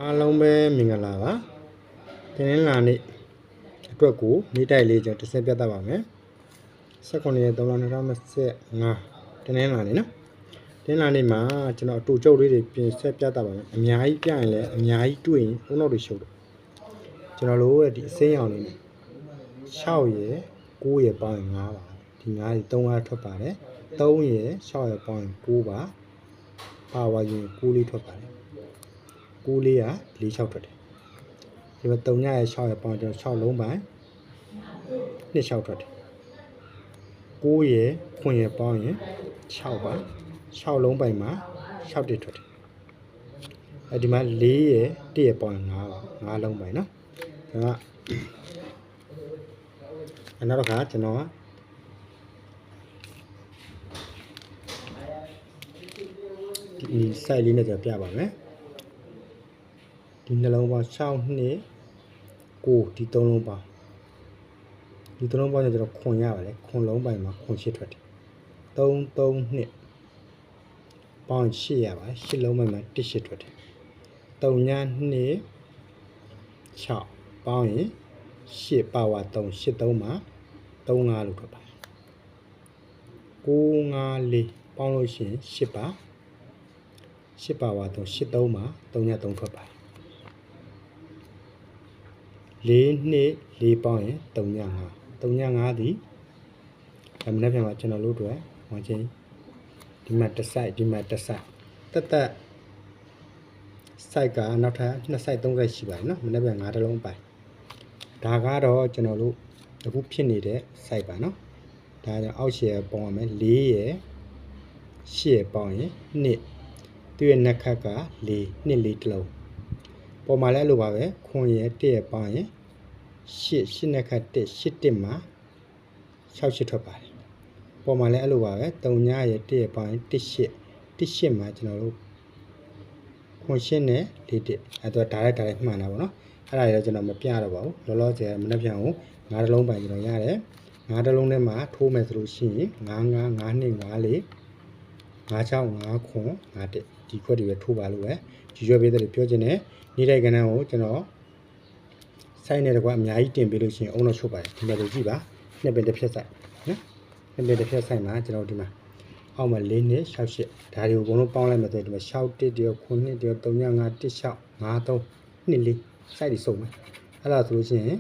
အားလုံးပဲမင်္ဂလာပါတင်းနှင်းလာနေ့အတွက်ကိုနေ့တိုက်လေးကျွန်တော်တစ်ဆက်ပြသပါမယ်19ရက်3လ2025တင်းနှင်းလာနေ့နော်တင်းလာနေ့မှာကျွန်တော်အတူကျုပ်လေးတွေပြင်ဆက်ပြသပါမယ်အများကြီးပြရင်လည်းအများကြီးတွေ့ရင်ဥနောက်တွေရှုပ်တယ်ကျွန်တော်တို့ရဲ့ဒီအစိမ်းရောင်လေးနဲ့6ရယ်9ရယ်ပေါင်းရင်5ပါဒီ5တွေ3အားထွက်ပါတယ်3ရယ်6ရယ်ပေါင်းရင်9ပါပါဝါရင်9လေးထွက်ပါတယ်9လေးက4 6ထွက်တယ်ဒီမှာ3ညရဲ့6ရယ်ပေါင်းကျွန်တော်6လုံးပိုင်း2 6ထွက်တယ်9ရယ်ခွင်ရယ်ပေါင်းရင်6ပါ6လုံးပိုင်းမှာ6တစ်ထွက်တယ်အဲဒီမှာ4ရယ်1ရယ်ပေါင်းရင်5ပါ5လုံးပိုင်းနော်ဒါကနောက်တစ်ခါကျွန်တော်ကဒီ site လေးနဲ့ကျွန်တော်ပြပါမယ်ဒီနှလုံးပေါင်း6 2 9ဒီ3လုံးပေါင်းဒီ3လုံးပေါင်းကျွန်တော်ခွန်ရပါလေခွန်လုံးပိုင်းမှာခွန်8ထွက်တယ်3 3 2ပေါင်း8ရပါ8လုံးပိုင်းမှာ1 8ထွက်တယ်3ည2 6ပေါင်းရင်8ပါဝါ3 8 3မှာ3 5လို့ထွက်ပါတယ်9 5 4ပေါင်းလို့ရှိရင်8ပါ8ပါဝါ3 8 3မှာ3ည3ထွက်ပါတယ်4 2 4ပေါင်းရင်3ည5 3ည5သည်အမနက်ဖြန်မှာကျွန်တော်တို့အတွက်ဝင်ချင်းဒီမှာတစ်ဆိုင်ဒီမှာတစ်ဆိုင်တက်ဆိုင်ကနောက်ထပ်2ဆိုင်3ဆိုင်ရှိပါတယ်နော်မနက်ဖြန်5တလုံးပိုင်ဒါကတော့ကျွန်တော်တို့အခုဖြစ်နေတဲ့ site ပါနော်ဒါကြောင့်အောက်ရှယ်ပေါင်းရမယ်4ရယ်8ရယ်ပေါင်းရင်2သူ့ရဲ့နှက်ခတ်က4 2 4တလုံးပေါ်မှာလည်းအဲ့လိုပါပဲခွန်ရယ်1ရယ်ပေါင်းရင်8နှက်ခတ်1 8 1မှာ6 8ထွက်ပါတယ်ပေါ်မှာလည်းအဲ့လိုပါပဲ3ညရယ်1ရယ်ပေါင်းရင်1 8 1 8မှာကျွန်တော်တို့ခွန်8နဲ့4 1အဲ့တော့ဒါလည်းမှန်တာပေါ့နော်အဲ့ဒါလည်းကျွန်တော်မပြတော့ပါဘူးလောလောဆယ်မနှက်ဖြန်ကို5တလုံးပိုင်ကျွန်တော်ရတယ်5တလုံးထဲမှာထိုးမယ်ဆိုလို့ရှိရင်9 5 5 2 5 4 5 6 5ခွန်5 1ဒီခွက်တွေပဲထိုးပါလို့ပဲဒီရွက်ပေးတဲ့ပြောချင်တယ်နေ့တိုက်ကဏ္ဍကိုကျွန်တော်စိုက်နေတော့အများကြီးတင်ပေးလို့ရှိရင်အုံတော့ချုပ်ပါတယ်ဒီမှာကြည့်ပါနှစ်ပင်တစ်ဖြတ်စိုက်နော်နှစ်ပင်တစ်ဖြတ်စိုက်မှာကျွန်တော်ဒီမှာအောက်မှာ4နှစ်6 8ဒါတွေကိုအကုန်လုံးပေါင်းလိုက်မယ်ဆိုရင်ဒီမှာ6 1တရော9 2တရော3 5 1 6 5 3 2 4စိုက်တွေစုံမယ်အဲ့ဒါဆိုလို့ရှိရင်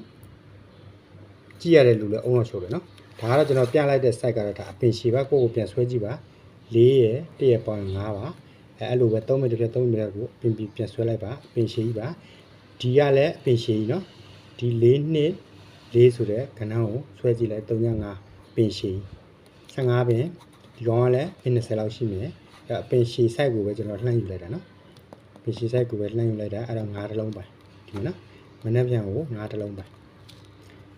ကြည့်ရတဲ့လူလည်းအုံတော့ချုပ်တယ်နော်ဒါကတော့ကျွန်တော်ပြလိုက်တဲ့ site ကတော့ဒါအပင်ရှည်ပါကိုယ့်ကိုပြန်ဆွဲကြည့်ပါ4ရယ်1ရယ်ပေါင်း5ပါအဲ့လိုပဲ3မိနစ်တစ်ဖြတ်3မိနစ်ကိုပင်ပြန်ဆွဲလိုက်ပါအပင်ရှည်ကြီးပါဒီကလည်းအပင်ရှည်ကြီးနော်ဒီ4နှစ်4ဆိုတဲ့ခဏကိုဆွဲကြည့်လိုက်3ည5ပင်ရှည်15ပင်ဒီကောင်ကလည်းပင်20လောက်ရှိမယ်အဲ့အပင်ရှည် site ကိုပဲကျွန်တော်လှမ်းယူလိုက်တာနော်ပင်ရှည် site ကိုပဲလှမ်းယူလိုက်တာအဲ့တော့5တလုံးပါဒီမှာနော်မနှက်ပြန်ကို5တလုံးပါ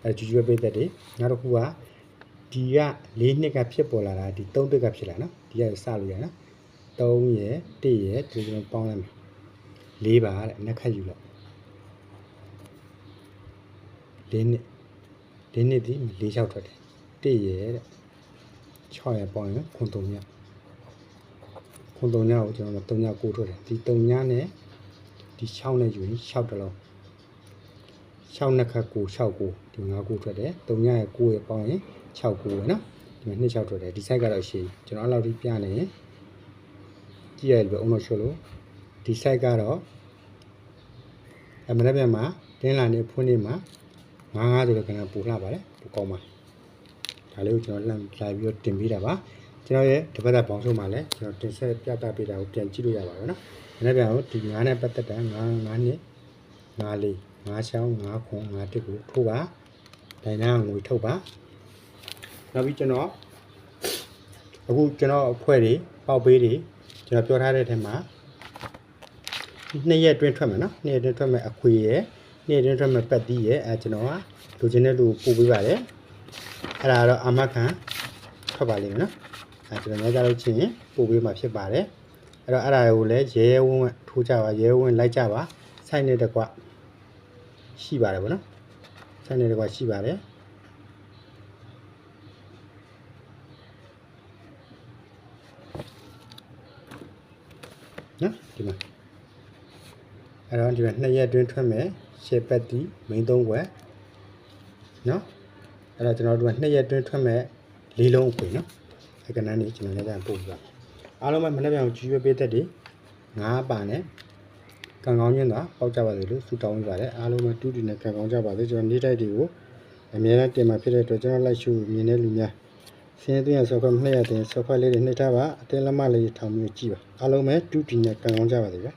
အဲ့ကျူကျွဲပေးတဲ့တွေနောက်တစ်ခုကဒီက4နှစ်ကဖြစ်ပေါ်လာတာဒီ3တစ်ကဖြစ်လာနော်ဒီကစလို့ရနော်3ရယ်1ရယ်ဒီလိုပေါင်းလိုက်မယ်4ပါတဲ့နှက်ခတ်ယူလိုက်4နှစ်ဒီ4 6ထွက်တယ်1ရယ်တဲ့6ရယ်ပေါင်းရင်ခွန်3ညခွန်3ညကိုကျွန်တော်3ည9ထွက်တယ်ဒီ3ညနဲ့ဒီ6နဲ့ယူရင်6တလုံး6နှစ်ခတ်9 6 9ဒီ5 9ထွက်တယ်3ညရဲ့9ရယ်ပေါင်းရင်6 9ပဲနော်ဒီမှာ2 6ထွက်တယ်ဒီ site ကတော့ရှည်ကျွန်တော်အဲ့လောက်ထိပြနေရင်ကြည့်ရပြီအုံတော့ရှုပ်လို့ဒီ site ကတော့အမနက်ပြန်မှာတင်းလာနေဖွင့်နေမှာ9 5ဆိုတဲ့ကဏ္ဍပူလှပါတယ်ပူကောင်းပါဒါလေးကိုကျွန်တော်လှမ်းလာပြီးတော့တင်ပေးတာပါကျွန်တော်ရဲ့တပတ်သက်ပေါင်းစုံမှာလည်းကျွန်တော်တင်ဆက်ပြသပေးတာကိုပြန်ကြည့်လို့ရပါတော့နော်မနက်ပြန်ကိုဒီ9နဲ့ပတ်သက်တာ9 5နှစ်5 4 5 6 5ခွန်5 1ကိုထိုးပါဒိုင်နာငွေထုတ်ပါနောက်ပြီးကျွန်တော်အခုကျွန်တော်အဖွဲတွေပေါက်ပေးတွေကျွန်တော်ပြောထားတဲ့အထက်မှာ2ရက်အတွင်းထွက်မယ်နော်2ရက်အတွင်းထွက်မယ်အခွေရယ်2ရက်အတွင်းထွက်မယ်ပတ်တီးရယ်ကျွန်တော်ကလူချင်းတဲ့လူပို့ပေးပါတယ်အဲ့ဒါတော့အာမခံထွက်ပါလိမ့်မယ်နော်ကျွန်တော်လည်းကြားလို့ချင်းပို့ပေးမှာဖြစ်ပါတယ်အဲ့တော့အဲ့ဒါကိုလည်းရဲဝန်းထိုးကြပါရဲဝန်းလိုက်ကြပါစိုက်နေတကွရှိပါတယ်ဗောနော်စိုက်နေတကွရှိပါတယ်နော်ဒီမှာ အဲ့တော့ဒီမှာ2ရက်အတွင်းထွက်မယ်ရှေ့ပတ်တီမိန်3ခွက်နော်အဲ့တော့ကျွန်တော်တို့က2ရက်အတွင်းထွက်မယ်4လုံးအခွေနော်အဲ့ကနန်းနေကျွန်တော်လည်းပို့ပြပါအားလုံးပဲမနေ့ပြန်ကြည့်ရပေးတဲ့ဒီ9ပါနဲ့ကံကောင်းခြင်းသာပေါက်ကြပါစေလို့ဆုတောင်းပေးပါတယ်အားလုံးပဲတူတူနဲ့ကံကောင်းကြပါစေကျွန်တော်နေ့တိုက်တွေကိုအများနဲ့တင်မှာဖြစ်တဲ့အတွက်ကျွန်တော်လိုက်ရှုမြင်တဲ့လူများစင်းသွင်းရဆော့ခွက်2ရက်တင်ဆော့ခွက်လေးတွေနှိပ်ထားပါအတင်းလက်မလေးထောင်ပြီးကြည့်ပါအားလုံးပဲတူတူနဲ့ကံကောင်းကြပါစေဗျာ